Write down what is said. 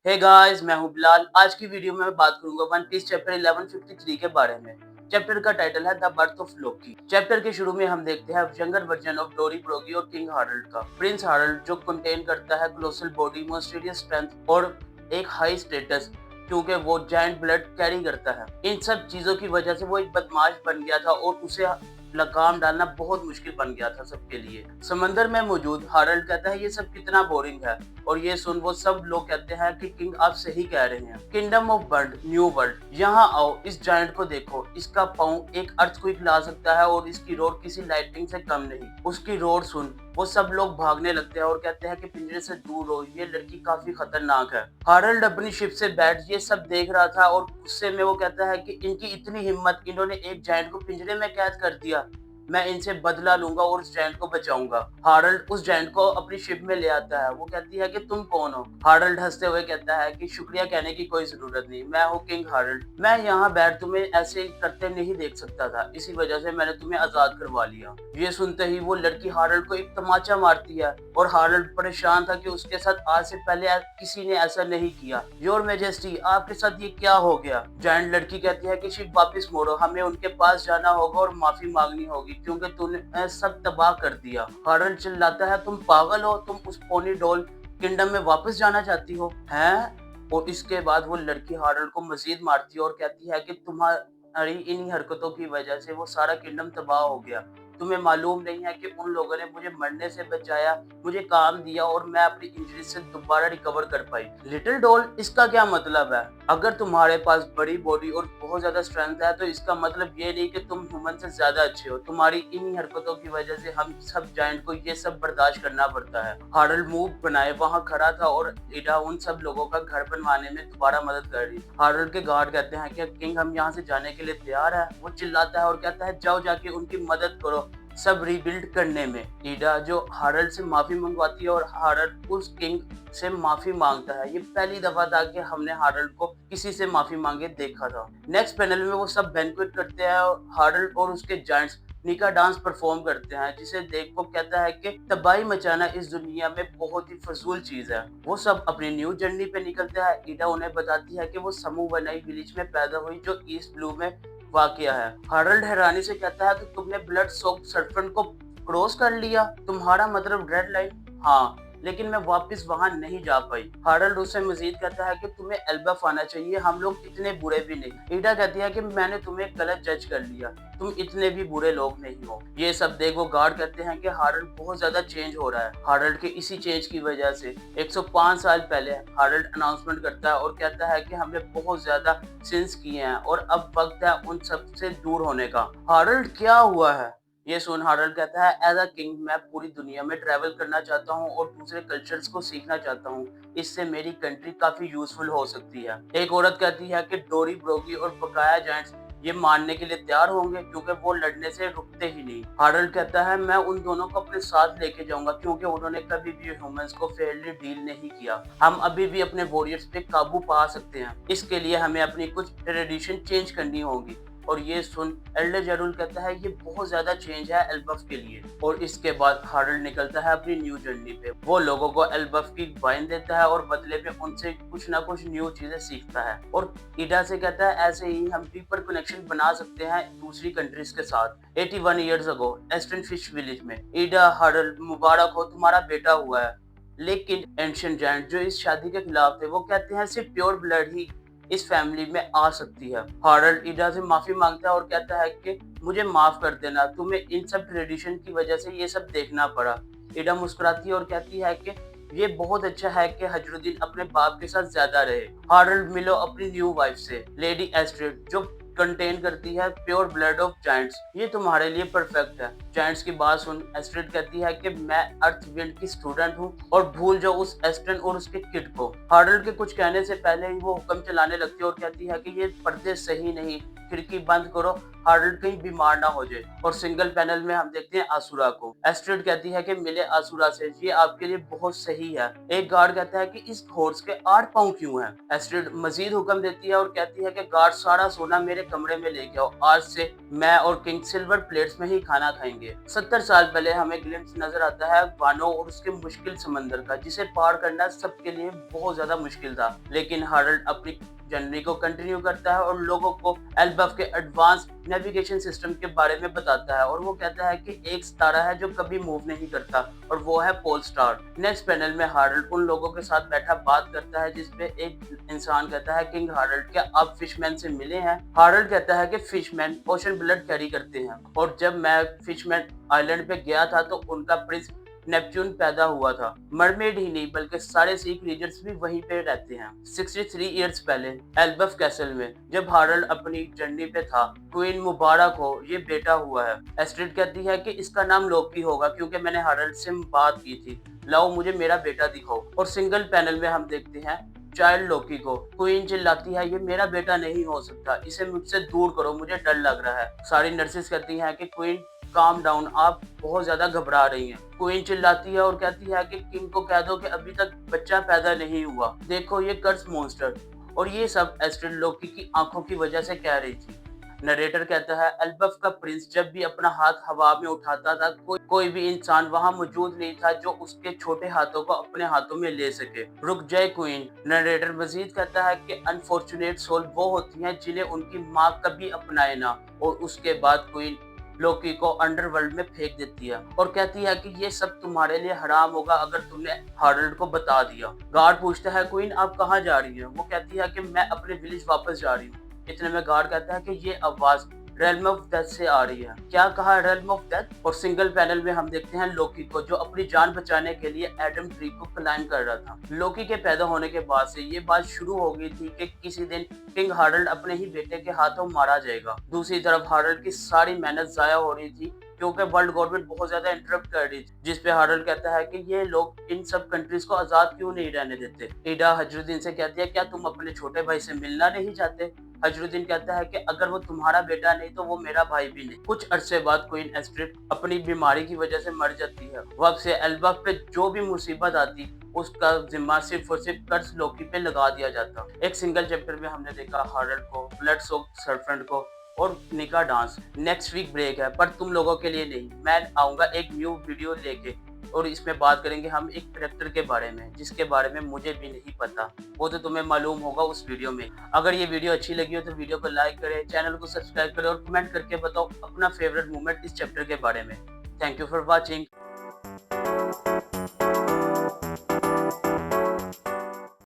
Hey guys, मैं हूं बिलाल। आज की वीडियो में मैं बात करूंगा वन पीस चैप्टर 1153 के बारे में। चैप्टर का टाइटल है the birth of Loki. Chapter के शुरू में हम देखते हैं यंगर वर्जन ऑफ डोरी ब्रोगी और किंग हार्ल्ड का। प्रिंस हार्ल्ड जो कंटेन करता है कोलोसल बॉडी, मॉन्स्टेरियस स्ट्रेंथ और एक हाई स्टेटस, क्योंकि वो जायंट ब्लड कैरी करता है। इन सब चीजों की वजह से वो एक बदमाश बन गया था और उसे लगाम डालना बहुत मुश्किल बन गया था सबके लिए। समंदर में मौजूद हार्ल्ड कहता है ये सब कितना बोरिंग है, और ये सुन वो सब लोग कहते हैं कि किंग आप सही कह रहे हैं। Kingdom of bird, new world, यहाँ आओ, इस जायंट को देखो। इसका पाँव एक अर्थक्वेक ला सकता है और इसकी रोड किसी लाइटनिंग से कम नहीं। उसकी रोड सुन वो सब लोग भागने लगते हैं और कहते हैं कि पिंजरे से दूर रहो, ये लड़की काफी खतरनाक है। हार्ल्ड अपनी शिप से बैठ ये सब देख रहा था और गुस्से में वो कहता है कि इनकी इतनी हिम्मत, इन्होंने एक जायंट को पिंजरे में कैद कर दिया। मैं इनसे बदला लूंगा और उस जायंट को बचाऊंगा। हार्ल्ड उस जायंट को अपनी शिप में ले आता है। वो कहती है कि तुम कौन हो? हार्ल्ड हंसते हुए कहता है कि शुक्रिया कहने की कोई जरूरत नहीं, मैं हूँ किंग हार्ल्ड। मैं यहाँ बैठ तुम्हें ऐसे करते नहीं देख सकता था, इसी वजह से मैंने तुम्हें आजाद करवा लिया। ये सुनते ही वो लड़की हार्ल्ड को एक तमाचा मारती है और हार्ल्ड परेशान था कि उसके साथ आज से पहले किसी ने ऐसा नहीं किया। योर मैजेस्टी, आपके साथ ये क्या हो गया? जायंट लड़की कहती है कि शिप वापस मोड़ो, हमें उनके पास जाना होगा और माफी मांगनी होगी क्योंकि तूने सब तबाह कर दिया। हार्ल्ड चिल्लाता है, तुम पागल हो? तुम उस पोनी डॉल किंगडम में वापस जाना चाहती हो हैं? और इसके बाद वो लड़की हार्ल्ड को मजीद मारती है और कहती है कि तुम्हारी इन्हीं हरकतों की वजह से वो सारा किंगडम तबाह हो गया। तुम्हें मालूम नहीं है कि उन लोगों ने मुझे मरने से बचाया, मुझे काम दिया और मैं अपनी इंजरी से दोबारा रिकवर कर पाई। लिटिल डॉल, इसका क्या मतलब है? अगर तुम्हारे पास बड़ी बॉडी और बहुत ज्यादा स्ट्रेंथ है तो इसका मतलब ये नहीं कि तुम ह्यूमन से ज्यादा अच्छे हो। तुम्हारी इन्हीं हरकतों की वजह से हम सब जायंट को ये सब बर्दाश्त करना पड़ता है। हार्ल्ड मूव बनाए वहाँ खड़ा था और ईडा उन सब लोगों का घर बनवाने में दोबारा मदद कर रही। हार्ल्ड के गार्ड कहते हैं कि किंग हम यहाँ से जाने के लिए तैयार है। वो चिल्लाता है और कहता है जाओ जाके उनकी मदद करो सब रिबिल्ड करने में। ईडा जो हार्ल्ड से माफी मंगवाती है और हार्ल्ड उस किंग से माफी मांगता है। ये पहली दफा था कि हमने हार्ल्ड को किसी से माफी मांगे देखा था। नेक्स्ट पैनल में वो सब बैंक्वेट करते हैं और हार्ल्ड और उसके जायंट्स निका डांस परफॉर्म करते हैं, जिसे देख वो कहता है कि तबाही मचाना इस दुनिया में बहुत ही फजूल चीज है। वो सब अपनी न्यू जर्नी पे निकलते हैं। ईडा उन्हें बताती है कि वो समू वनाई विलेज में पैदा हुई जो ईस्ट ब्लू में वाकया है। हार्ल्ड हैरानी से कहता है कि तुमने ब्लड सोक्ड सर्पेंट को क्रॉस कर लिया, तुम्हारा मतलब रेड लाइन? हाँ, लेकिन मैं वापस वहां नहीं जा पाई। हार्ल्ड उससे मजीद कहता है कि तुम्हें एल्बफ आना चाहिए, हम लोग इतने बुरे भी नहीं। ईडा कहती है कि मैंने तुम्हें गलत जज कर लिया, तुम इतने भी बुरे लोग नहीं हो। ये सब देख वो गार्ड कहते हैं कि हार्ल्ड बहुत ज्यादा चेंज हो रहा है। हार्ल्ड के इसी चेंज की वजह से 105 साल पहले हार्ल्ड अनाउंसमेंट करता है और कहता है कि हमने बहुत ज्यादा सिंस किए हैं और अब वक्त है उन सब से दूर होने का। हार्ल्ड, क्या हुआ है? ये सुन हार्ल्ड कहता है, एज अ किंग मैं पूरी दुनिया में ट्रैवल करना चाहता हूँ और दूसरे कल्चर्स को सीखना चाहता हूँ। इससे मेरी कंट्री काफी यूजफुल हो सकती है। एक औरत कहती है कि डोरी ब्रोगी और बकाया जायंट्स ये मानने के लिए तैयार होंगे क्योंकि वो लड़ने से रुकते ही नहीं। हार्ल्ड कहता है, मैं उन दोनों को अपने साथ लेके जाऊंगा क्योंकि उन्होंने कभी भी ह्यूमंस को फेयरली डील नहीं किया। हम अभी भी अपने वॉरियर्स पे काबू पा सकते हैं। इसके लिए हमें अपनी कुछ ट्रेडिशन चेंज करनी होगी। और ये सुन एल्डर जेरुल कहता है ये बहुत ज्यादा चेंज है एल्बफ के लिए। और इसके बाद हार्ल्ड निकलता है अपनी न्यू जर्नी पे। वो लोगों को एल्बफ की वाइन देता है और बदले में उनसे कुछ ना कुछ न्यू चीजें सीखता है। और ईडा से कहता है ऐसे ही हम डीपर कनेक्शन बना सकते हैं दूसरी कंट्रीज के साथ। 81 years ago Aston fish village में ईडा, हार्ल्ड, मुबारक हो तुम्हारा बेटा हुआ है। लेकिन एंशिएंट जायंट जो इस शादी के खिलाफ थे वो कहते हैं सिर्फ प्योर ब्लड ही इस फैमिली में आ सकती है। हार्ल्ड ईडा से माफी मांगता है और कहता है कि मुझे माफ कर देना, तुम्हें इन सब ट्रेडिशन की वजह से ये सब देखना पड़ा। ईडा मुस्कुराती है और कहती है कि ये बहुत अच्छा है कि हजरुद्दीन अपने बाप के साथ ज्यादा रहे। हार्ल्ड, मिलो अपनी न्यू वाइफ से, लेडी एस्ट्रिड, जो कंटेन करती है प्योर ब्लड ऑफ जायंट्स। ये तुम्हारे लिए परफेक्ट है। जायंट्स की बात सुन एस्ट्रिड कहती है कि मैं अर्थ विंड की स्टूडेंट हूँ और भूल जाओ उस एस्टन और उसके किड को। हार्ल्ड के कुछ कहने से पहले ही वो हुक्म चलाने लगती है और कहती है कि ये पर्दे सही नहीं, खिड़की बंद करो हार्डल कहीं बीमार ना हो जाए। और सिंगल पैनल में हम देखते हैं आसुरा को। एस्ट्रिड कहती है कि मिले आसुरा से, ये आपके लिए बहुत सही है। एक गार्ड कहता है कि इस हॉर्स के 8 पाँव क्यों हैं? एस्ट्रिड मजीद हुक्म देती है और कहती है कि गार्ड सारा सोना मेरे कमरे में लेके आओ, आज से मैं और किंग सिल्वर प्लेट्स में ही खाना खाएंगे। 70 साल पहले हमें ग्लिम्स नजर आता है वानो और उसके मुश्किल समंदर का, जिसे पार करना सबके लिए बहुत ज्यादा मुश्किल था। लेकिन हार्डल अपनी जर्नी को कंटिन्यू करता है और लोगों को एल्बफ के एडवांस नेविगेशन सिस्टम के बारे में बताता है। और वो कहता है कि एक सितारा है जो कभी मूव नहीं करता और वो है पोल स्टार। नेक्स्ट पैनल में हार्डल उन लोगों के साथ बैठा बात करता है, जिसपे एक इंसान कहता है, किंग हार्डल क्या आप फिशमैन से मिले हैं? हार्डल कहता है कि फिशमैन ओशन ब्लड कैरी करते हैं और जब मैं फिशमैन आइलैंड पे गया था तो उनका प्रिंस नेपच्यून पैदा हुआ था। मरमेड ही नहीं बल्कि सारे सी क्रीचर्स भी वहीं पे रहते हैं। 63 इयर्स पहले एल्बफ कैसल में जब हार्डल अपनी जर्नी पे था, क्वीन मुबारक हो ये बेटा हुआ है। एस्ट्रिड कहती है कि इसका नाम लोकी होगा क्योंकि मैंने हार्डल से बात की थी, लाओ मुझे मेरा बेटा दिखाओ। और सिंगल पैनल में हम देखते हैं चाइल्ड लोकी को। क्वीन चिल्लाती है, ये मेरा बेटा नहीं हो सकता, इसे मुझसे दूर करो, मुझे डर लग रहा है। सारी नर्सेस कहती हैं कि क्वीन काम डाउन, आप बहुत ज्यादा घबरा रही हैं। क्वीन चिल्लाती है और कहती है कि किंग को कह दो कि अभी तक बच्चा पैदा नहीं हुआ, देखो ये कर्स मॉन्स्टर। और ये सब एस्ट्रिड लोकी की आंखों की वजह से कह रही थी। नरेटर कहता है, एल्बफ का प्रिंस जब भी अपना हाथ हवा में उठाता था, कोई भी इंसान वहां मौजूद नहीं था जो उसके छोटे हाथों को अपने हाथों में ले सके। रुक जाए क्वीन। नरेटर मजीद कहता है कि अनफॉर्चुनेट सोल वो होती हैं जिन्हें उनकी माँ कभी अपनाए ना। और उसके बाद क्वीन लोकी को अंडरवर्ल्ड में फेंक देती है और कहती है कि ये सब तुम्हारे लिए हराम होगा अगर तुमने हार्डल को बता दिया। गार्ड पूछता है, क्वीन आप कहाँ जा रही हैं? वो कहती है कि मैं अपने विलेज वापस जा रही हूँ। इतने में गार्ड कहता है कि ये आवाज रेल्म ऑफ डेथ से आ रही है। क्या कहा, रेल्म ऑफ डेथ? और सिंगल पैनल में हम देखते हैं लोकी को, जो अपनी जान बचाने के लिए एडम ट्री को क्लाइम कर रहा था। लोकी के पैदा होने के बाद से ये बात शुरू हो गई थी कि किसी दिन किंग हार्डल अपने ही बेटे के हाथों मारा जाएगा। दूसरी तरफ हार्डल की सारी मेहनत जाया हो रही थी क्योंकि वर्ल्ड गवर्नमेंट बहुत ज्यादा इंटरप्ट कर रही थी, जिसपे हार्डल कहता है कि ये लोग इन सब कंट्रीज को आजाद क्यों नहीं रहने देते। ईडा हजरुद्दीन से कहती है, क्या तुम अपने छोटे भाई से मिलना नहीं चाहते? हजरुद्दीन कहता है कि अगर वो तुम्हारा बेटा नहीं तो वो मेरा भाई भी नहीं। कुछ अरसे बाद क्वीन एस्ट्रिड अपनी बीमारी की वजह से मर जाती है। वक्त से एल्बफ पे जो भी मुसीबत आती उसका जिम्मा सिर्फ और सिर्फ कर्स लोकी पे लगा दिया जाता। एक सिंगल चैप्टर में हमने देखा हार्डल को, ब्लड सोक्ड सर्पेंट को और निका डांस। नेक्स्ट वीक ब्रेक है पर तुम लोगों के लिए नहीं, मैं आऊंगा एक न्यू वीडियो लेके और इसमें बात करेंगे हम एक कैरेक्टर के बारे में जिसके बारे में मुझे भी नहीं पता, वो तो तुम्हें मालूम होगा उस वीडियो में। अगर ये वीडियो अच्छी लगी हो तो वीडियो को लाइक करें, चैनल को सब्सक्राइब करें और कमेंट करके बताओ अपना फेवरेट मोमेंट इस चैप्टर के बारे में। Thank you for watching.